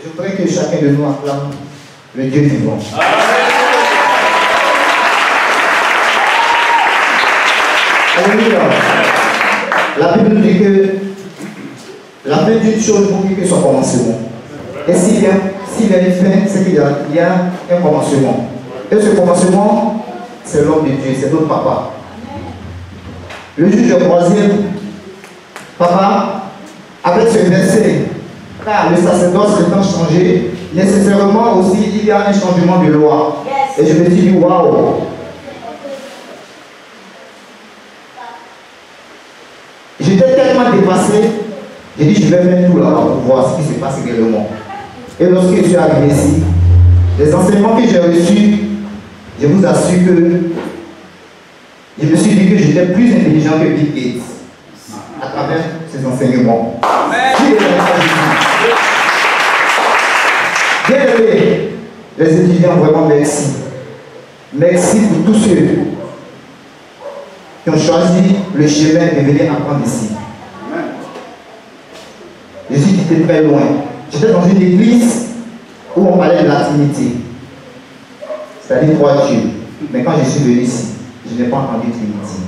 Je voudrais que chacun de nous acclame le Dieu vivant. Alléluia. La Bible nous dit que la fin d'une chose vaut mieux que son commencement. Et s'il y a une fin, c'est qu'il y a un commencement. Et ce commencement, c'est l'homme de Dieu, c'est notre papa. Le juge de troisième, papa, avec ce verset, car le sacerdoce étant changé, nécessairement aussi il y a un changement de loi. Et je me dis, waouh! J'étais tellement dépassé, j'ai dit, je vais mettre tout là-bas pour voir ce qui se passe réellement. Et lorsque je suis arrivé ici, les enseignements que j'ai reçus, je vous assure que je me suis dit que j'étais plus intelligent que Bill Gates à travers ces enseignements. Bien aimé, les étudiants, vraiment merci. Merci pour tous ceux qui ont choisi le chemin de venir apprendre ici. Je suis quitté très loin. J'étais dans une église où on parlait de la Trinité, c'est-à-dire trois dieux. Mais quand je suis venu ici, je n'ai pas entendu Trinité.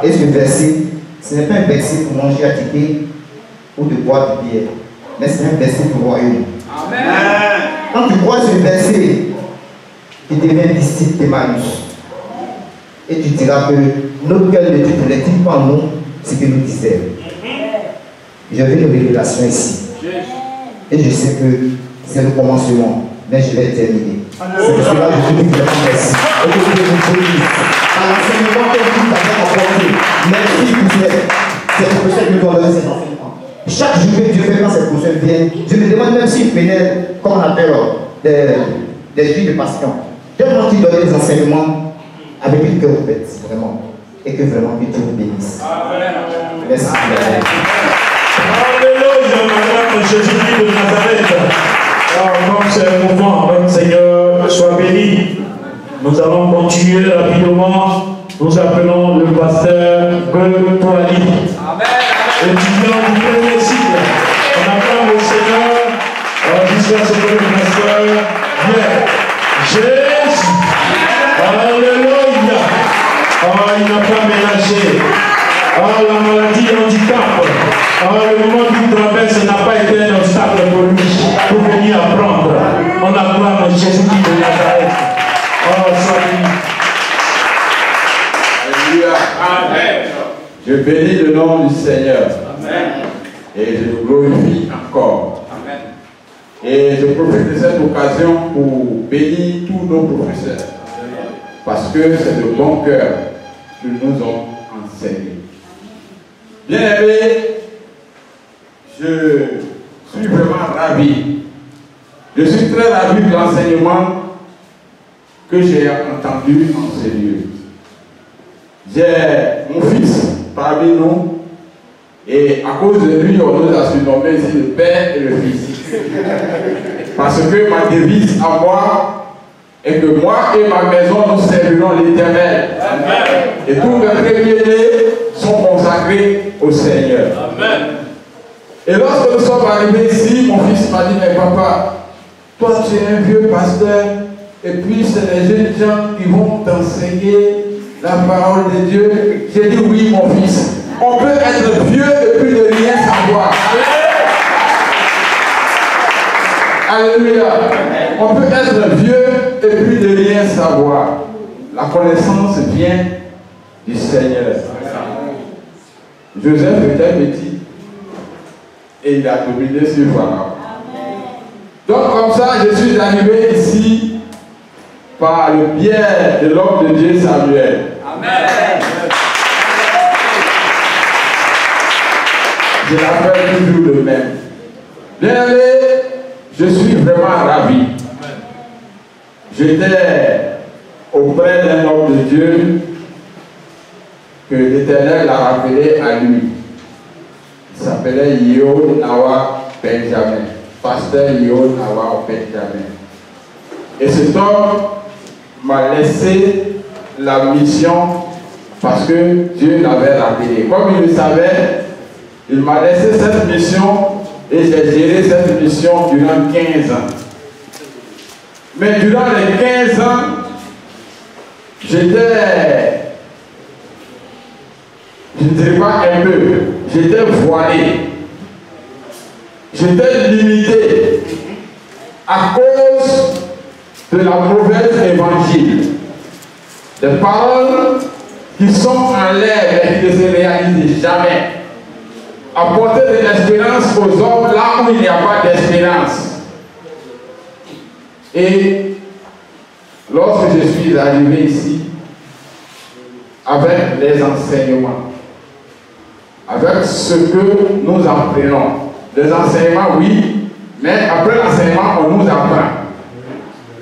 Et ce verset, ce n'est pas un verset pour manger à ticket ou de boire de bière, mais c'est un verset pour le royaume. Amen. Quand tu crois ce verset, tu deviens disciple d'Emmaüs. Et tu diras que notre cœur ne dit pas nous ce que nous disons. J'avais une révélation ici. Et je sais que c'est le commencement, mais je vais terminer. C'est pour cela que je vous dis vraiment merci. Et que je vous prie, à l'enseignement que vous avez apporté, merci pour cette prochaine que nous avons donné cet enseignement. Chaque jour que Dieu fait quand cette prochaine vient, je me demande même s'il pénètre, comme on appelle, des juifs de passion. Tellement qu'il donne des enseignements avec une cœur ouverte, vraiment. Et que vraiment que Dieu vous bénisse. Merci. Alléluia, madame Jésus-Christ de Nazareth. Alors, comme c'est un mouvement, votre Seigneur soit béni. Nous allons continuer rapidement. Nous appelons le pasteur Gueule Toali. Étudiant du premier cycle. On acclame le Seigneur jusqu'à ce que le pasteur vienne. Jésus. Alléluia. Il n'a pas ménagé. La maladie, handicap. Le moment qu'il traverse n'a pas été un obstacle pour lui, pour venir apprendre. On acclame Jésus-Christ de Nazareth. Sois béni. Alléluia. Amen. Je bénis le nom du Seigneur. Amen. Et je le glorifie encore. Amen. Et je profite de cette occasion pour bénir tous nos professeurs. Parce que c'est de bon cœur qu'ils nous ont enseigné. Bien aimé, je suis vraiment ravi. Je suis très ravi de l'enseignement que j'ai entendu en ces lieux. J'ai mon fils parmi nous et à cause de lui, on nous a surnommé ici le Père et le Fils. Parce que ma devise à moi est que moi et ma maison nous servirons l'Éternel. Et tous mes premiers-nés sont consacrés au Seigneur. Amen. Et lorsque nous sommes arrivés ici, mon fils m'a dit, mais papa, toi tu es un vieux pasteur, et puis c'est les jeunes gens qui vont t'enseigner la parole de Dieu. J'ai dit oui mon fils, on peut être vieux et puis ne rien savoir. Alléluia. On peut être vieux et puis ne rien savoir. La connaissance vient du Seigneur. Joseph était petit et il a dominé sur Pharaon. Donc comme ça, je suis arrivé ici par le biais de l'homme de Dieu Samuel. Amen. Je l'appelle toujours le même. Bien aimé, je suis vraiment ravi. J'étais auprès d'un homme de Dieu que l'Éternel a rappelé à lui. Il s'appelait Yo Nawa Benjamin. Pasteur Yo Nawa Benjamin. Et cet homme m'a laissé la mission parce que Dieu l'avait rappelé. Comme il le savait, il m'a laissé cette mission et j'ai géré cette mission durant 15 ans. Mais durant les 15 ans, j'étais, je ne dirais pas un peu, j'étais voilé. J'étais limité à cause de la mauvaise évangile. Des paroles qui sont en l'air et qui ne se réalisent jamais. Apporter de l'espérance aux hommes là où il n'y a pas d'espérance. Et lorsque je suis arrivé ici, avec les enseignements, avec ce que nous apprenons, les enseignements, oui, mais après l'enseignement, on nous apprend.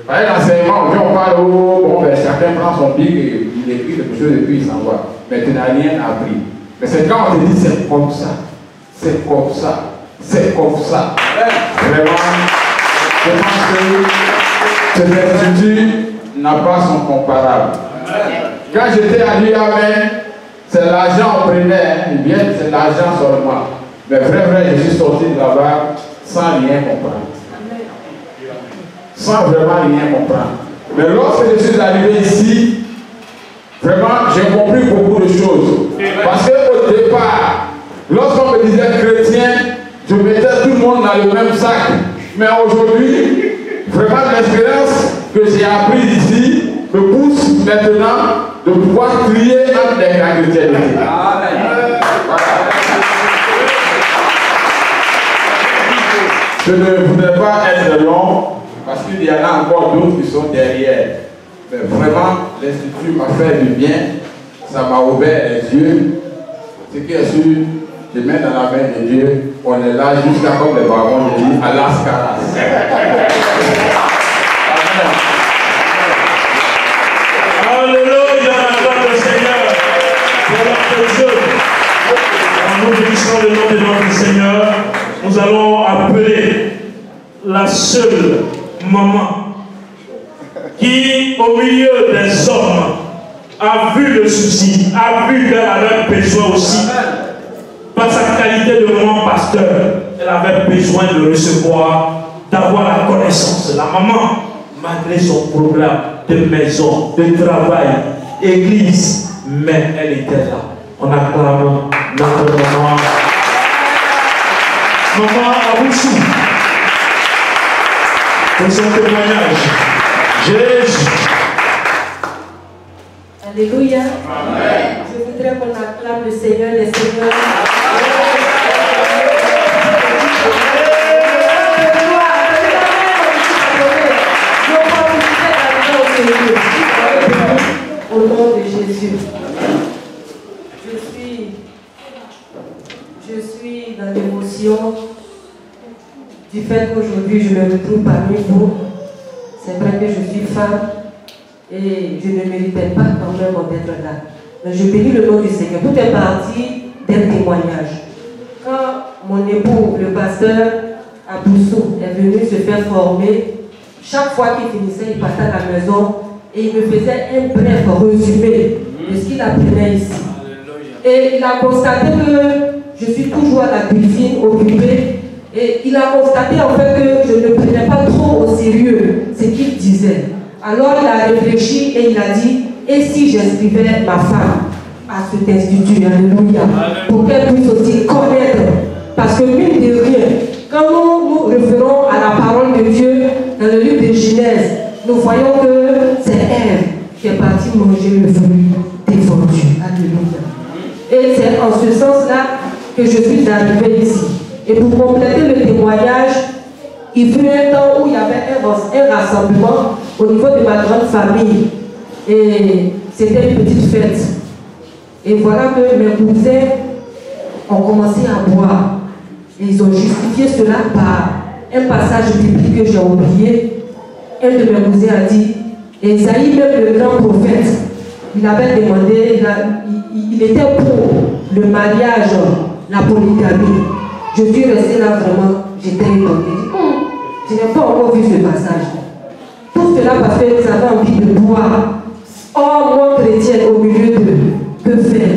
Par l'enseignement, on parle, bon, ben, chacun prend son bic et il écrit quelque chose et puis il s'en va. Mais tu n'as rien appris. Mais c'est quand on te dit c'est comme ça, c'est comme ça, c'est comme ça. Vraiment, je pense que cet institut n'a pas son comparable. Quand j'étais à l'UAM, c'est l'argent on prenait, et bien c'est l'argent seulement. Mais vraiment, je suis sorti de là-bas sans rien comprendre. Sans vraiment rien comprendre. Mais lorsque je suis arrivé ici, vraiment, j'ai compris beaucoup de choses. Parce qu'au départ, lorsqu'on me disait chrétien, je mettais tout le monde dans le même sac. Mais aujourd'hui, vraiment, l'expérience que j'ai apprise ici me pousse maintenant de pouvoir trier entre les chrétientés. Je ne voudrais pas être long parce qu'il y en a encore d'autres qui sont derrière. Mais vraiment, l'Institut m'a fait du bien, ça m'a ouvert les yeux. Ce qui est sûr, je mets dans la main de Dieu, on est là jusqu'à, comme les barons de dit, à l'Ascaras. Alléluia, la gloire du Seigneur. Pour notre Dieu. Nous bénissons le nom de notre Seigneur. Nous allons appeler la seule maman qui, au milieu des hommes, a vu le souci, a vu qu'elle avait besoin aussi, par sa qualité de maman pasteur, elle avait besoin de recevoir, d'avoir la connaissance. La maman, malgré son programme de maison, de travail, église, mais elle était là. On acclame notre maman. Maman Aboussou, pour son témoignage. Jésus. Alléluia. Amen. Je voudrais qu'on acclame le Seigneur, les Seigneurs. Au nom de Jésus. Je suis dans l'émotion du fait qu'aujourd'hui je me retrouve parmi vous. C'est vrai que je suis femme et je ne méritais pas quand même d'être là. Mais je bénis le nom du Seigneur. Tout est parti d'un témoignage. Quand mon époux, le pasteur Aboussou, est venu se faire former, chaque fois qu'il finissait, il partait à la maison et il me faisait un bref résumé de ce qu'il apprenait ici. Et il a constaté que je suis toujours à la cuisine occupée. Et il a constaté en fait que je ne prenais pas trop au sérieux ce qu'il disait. Alors il a réfléchi et il a dit, et si j'inscrivais ma femme à cet institut, alléluia, pour qu'elle puisse aussi connaître. Parce que mine de rien, quand nous nous référons à la parole de Dieu dans le livre de Genèse, nous voyons que c'est elle qui est partie manger le fruit défendu. Alléluia. Et c'est en ce sens-là que je suis arrivée ici. Et pour compléter le témoignage, il fut un temps où il y avait un rassemblement au niveau de ma grande famille. Et c'était une petite fête. Et voilà que mes cousins ont commencé à boire. Et ils ont justifié cela par un passage biblique que j'ai oublié. Un de mes cousins a dit, Esaïe, même le grand prophète, il avait demandé, il était pour le mariage, la polygamie. Je suis restée là vraiment, j'étais étonnée. Je n'ai pas encore vu ce passage. Tout cela parce que nous avons envie de boire. Or, moi, chrétienne, au milieu de que faire,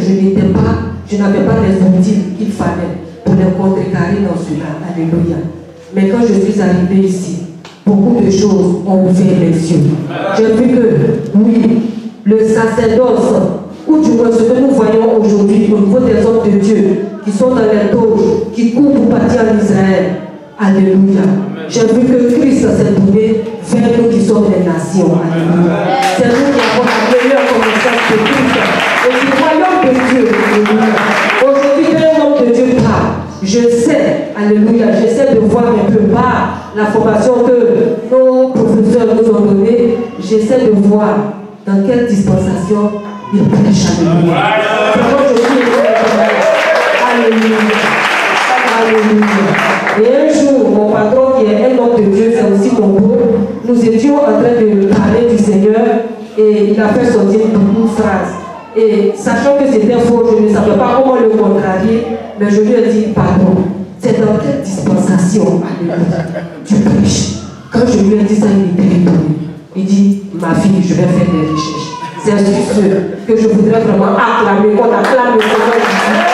je n'avais pas les outils qu'il fallait pour les contrecarrer dans cela. Alléluia. Mais quand je suis arrivé ici, beaucoup de choses ont ouvert les yeux. J'ai vu que, oui, le sacerdoce, ou du moins ce que nous voyons aujourd'hui au niveau des hommes de Dieu, qui sont dans les toges, qui courent pour partir en Israël. Alléluia. J'ai vu que Christ s'est tourné vers nous qui sommes des nations. Alléluia. C'est nous qui avons la meilleure connaissance de Christ et du royaume de Dieu. Alléluia. Aujourd'hui, quand un homme de Dieu parle, je sais, alléluia, j'essaie de voir un peu par la formation que nos professeurs nous ont donnée, j'essaie de voir dans quelle dispensation il prêche. Alléluia. Vraiment, je suis alléluia. Alléluia. Et un jour, mon patron, qui est un homme de Dieu, c'est aussi mon beau, nous étions en train de parler du Seigneur et il a fait sortir beaucoup de phrases. Et sachant que c'était faux, je ne savais pas comment le contrarier, mais je lui ai dit, pardon, c'est dans quelle dispensation, alléluia, tu prêches? Quand je lui ai dit ça, il était étonné. Il dit, ma fille, je vais faire des recherches. C'est sur ce que je voudrais vraiment acclamer, qu'on acclame le Seigneur Jésus.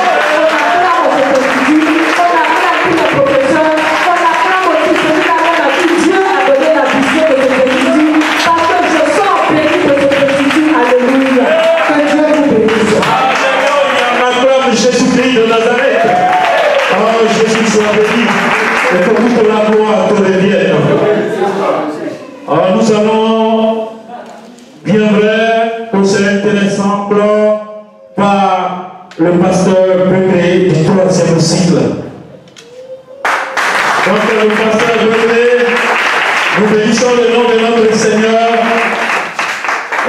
Alors nous allons, bien vrai, que c'est intéressant, par le pasteur Begré du 3e cycle. Donc le pasteur Begré, nous bénissons le nom de notre Seigneur.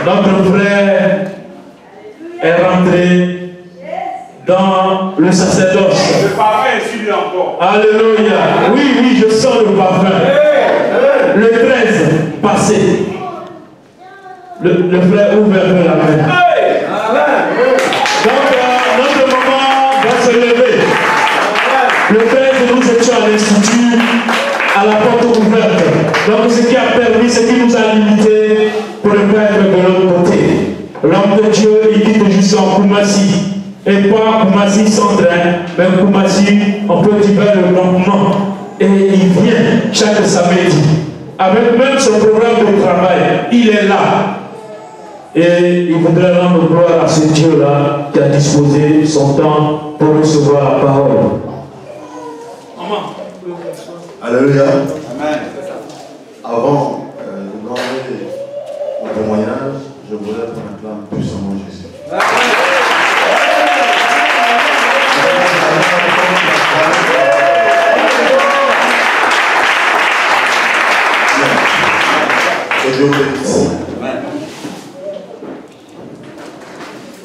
Notre frère est rentré dans le sacerdoce. Le parfum est suivi encore. Alléluia. Oui, oui, je sens le parfum. Le 13 passé. Le frère ouvre un peu la main. Donc, notre maman va se lever. Le 13, nous étions à l'Institut, à la porte ouverte. Donc, ce qui a permis, ce qui nous a limité pour ne pas être de l'autre côté. L'homme de Dieu, il quitte jusqu'en Koumassi. Et pas Koumassi centre, mais Koumassi, on peut dire le campement. Et il vient chaque samedi. Avec même son programme de travail, il est là. Et il voudrait rendre gloire à ce Dieu-là qui a disposé son temps pour recevoir la parole. Alléluia. Amen. Avant de donner mon témoignage, je voudrais qu'on acclame puissamment Jésus. Et je vous bénisse.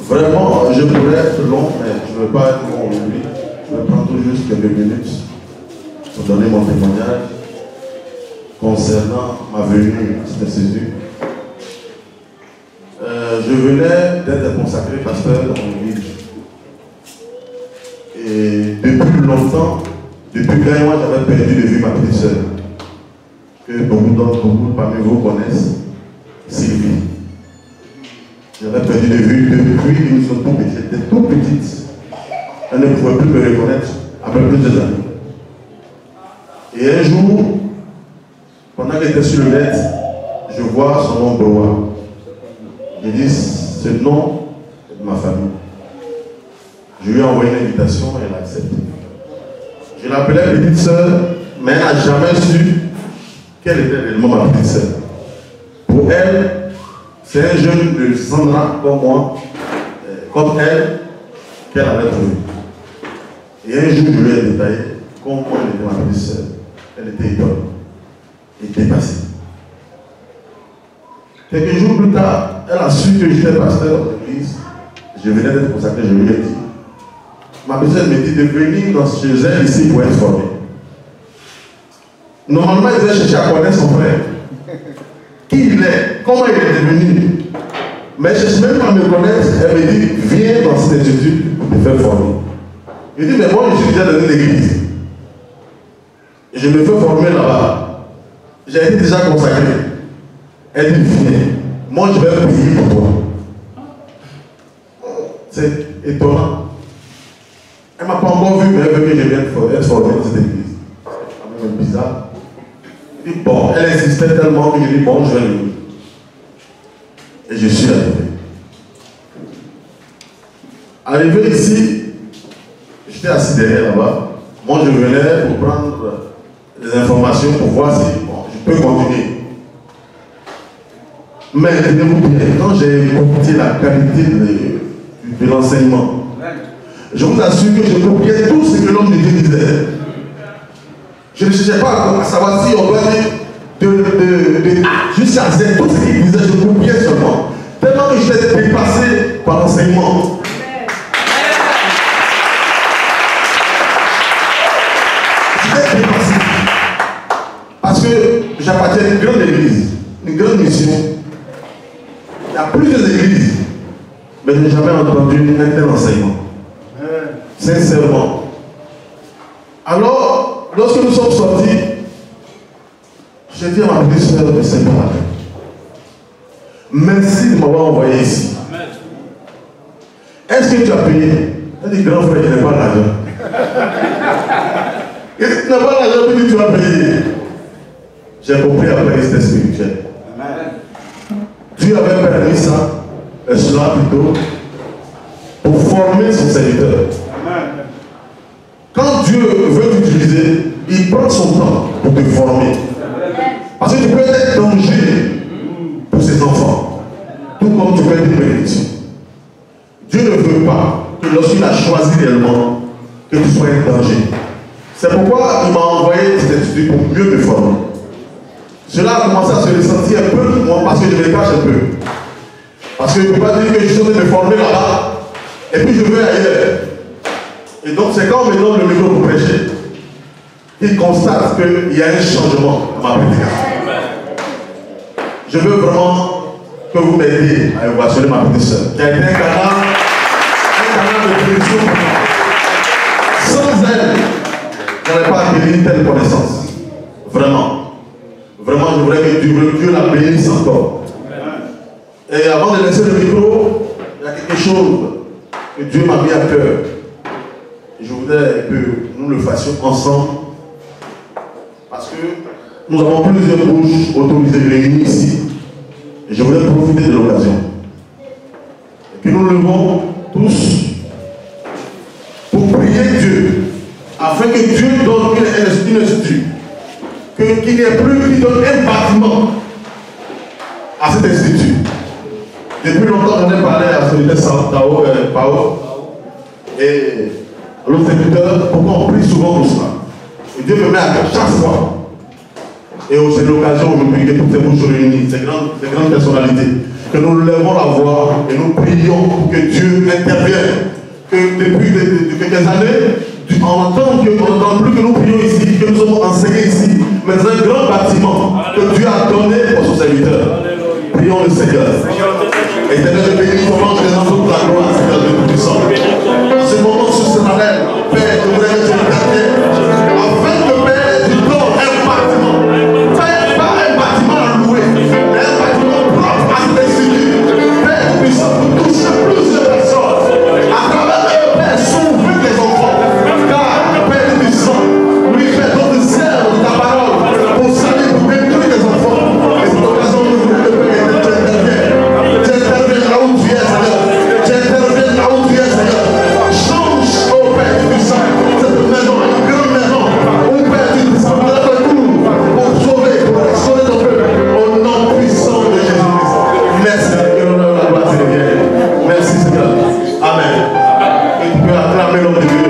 Vraiment, je pourrais être long, mais je ne veux pas être long aujourd'hui. Je vais prendre tout juste quelques minutes pour donner mon témoignage concernant ma venue à cette Jésus. Je venais d'être consacré pasteur dans mon église. Et depuis longtemps, depuis 20 mois, j'avais perdu de vue ma petite sœur, que beaucoup parmi vous connaissent, Sylvie. J'avais perdu de vue depuis que nous sommes tout petits. J'étais tout petite. Elle ne pouvait plus me reconnaître après plusieurs années. Et un jour, pendant qu'elle était sur le net, je vois son nom Broa. Je dis, ce nom est de ma famille. Je lui ai envoyé une invitation et elle a accepté. Je l'appelais petite sœur, mais elle n'a jamais su quelle était réellement ma petite sœur. Pour elle, c'est un jeune de Sandra comme moi, comme elle, qu'elle avait trouvé. Et un jour, je lui ai détaillé comment elle était ma petite sœur. Elle était étonnée et dépassée. Quelques jours plus tard, elle a su que j'étais pasteur de l'église. Je venais d'être consacré, je lui ai dit. Ma petite sœur me dit de venir chez elle ici pour être formée. Normalement, elle devait chercher à connaître son frère. Qui il est, comment il est devenu. Mais elle ne cherche même pas à me connaître. Elle me dit, viens dans cette institut pour te faire former. Je dis, mais moi, je suis déjà dans une église. Je me fais former là-bas. J'ai été déjà consacré. Elle dit, viens. Moi, je vais payer pour toi. C'est étonnant. Elle ne m'a pas encore vu, mais elle veut que je vienne être formé dans cette église. C'est quand même bizarre. Je dis bon, elle insistait tellement que je dis bon, je vais venir. Et je suis arrivé. Arrivé ici, j'étais assis derrière là-bas. Moi, je venais pour prendre des informations pour voir si bon, je peux continuer. Mais tenez-vous bien, quand j'ai écouté la qualité de l'enseignement, je vous assure que je copiais tout ce que l'homme de Dieu disait. Je ne cherchais pas à savoir si on doit dire de A jusqu'à Z, tout ce qu'il disait, je copiais seulement. Tellement que j'étais dépassé par l'enseignement. J'étais dépassé. Parce que j'appartiens à une grande église, une grande mission. Il y a plusieurs églises, mais je n'ai jamais entendu un tel enseignement. Sincèrement. Alors, lorsque nous sommes sortis, j'ai dit à ma petite soeur de Saint-Pierre, merci de m'avoir envoyé ici. Est-ce que tu as payé? Elle dit, grand frère, je n'ai pas l'argent. Tu n'as pas l'argent, puis tu vas payer. J'ai compris après que c'était spirituel. Dieu avait permis ça, cela plutôt, pour former son serviteur. Quand Dieu veut t'utiliser, il prend son temps pour te former. Parce que tu peux être danger pour ses enfants, tout comme tu peux être une bénédiction. Dieu ne veut pas que lorsqu'il a choisi réellement, que tu sois un danger. C'est pourquoi il m'a envoyé cet institut pour mieux me former. Cela a commencé à se ressentir un peu, moi, parce que je me cache un peu. Parce que je ne peux pas dire que je suis en train de me former là-bas, et puis je vais ailleurs. Et donc c'est quand on me donne le micro pour prêcher, qu'il constate qu'il y a un changement dans ma prédication. Je veux vraiment que vous m'aidiez à évaluer ma petite soeur, qui a été un canal de prédiction pour moi. Sans elle, je n'aurais pas acquis une telle connaissance. Vraiment. Vraiment, je voudrais que Dieu la bénisse encore. Et avant de laisser le micro, il y a quelque chose que Dieu m'a mis à cœur. Et je voudrais que nous le fassions ensemble. Parce que nous avons plusieurs bouches autorisées réunies ici. Et je voudrais profiter de l'occasion. Et que nous levons tous pour prier Dieu. Afin que Dieu donne une institut. Qu'il n'y ait plus qui donne un bâtiment à cet institut. Depuis longtemps, j'en ai parlé à celui de Pao et à l'autre serviteur, pourquoi on prie souvent pour cela. Et Dieu me met à cœur chaque fois. Et c'est l'occasion aujourd'hui que toutes ces bouches réunies, ces grandes personnalités, que nous levons la voix et nous prions pour que Dieu intervienne. Que depuis quelques années, on n'entend plus que nous prions ici, que nous sommes enseignés ici, mais dans un grand bâtiment que Dieu a donné pour son serviteur. Prions le Seigneur. Éternel, je bénis ton nom, je les envoie pour la gloire, Seigneur de Tout-Puissant. En ce moment, sur ce matin, Père, je voudrais que tu me gardes, afin que Père, tu donnes un bâtiment. Père, pas un bâtiment à louer, mais un bâtiment propre à cet institut. Père Tout-Puissant, pour toucher plusieurs personnes. À travers eux, Père, sauver les enfants. Car, Père Tout-Puissant, oui, Père, notre zèle de ta parole, pour saluer, pour bénir les enfants. Et c'est l'occasion de vous le Père. Tu interviens là où tu es, Seigneur. Tu interviens là où tu es, Seigneur. Change, oh Père Tout-Puissant, cette maison, une grande maison, où Père Tout-Puissant, pour être tout, pour sauver, pour restaurer ton peuple, au nom puissant de Jésus-Christ. Merci, que l'honneur et la gloire te reviennent. Merci, Seigneur. Amen. Et tu peux acclamer l'homme de Dieu.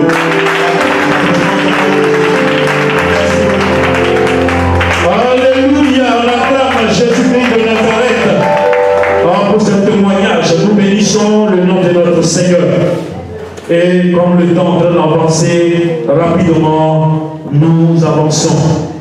Alléluia, on acclame Jésus-Christ de Nazareth. Pour ce témoignage, nous bénissons le nom de notre Seigneur. Et comme le temps est en train d'avancer, rapidement, nous avançons.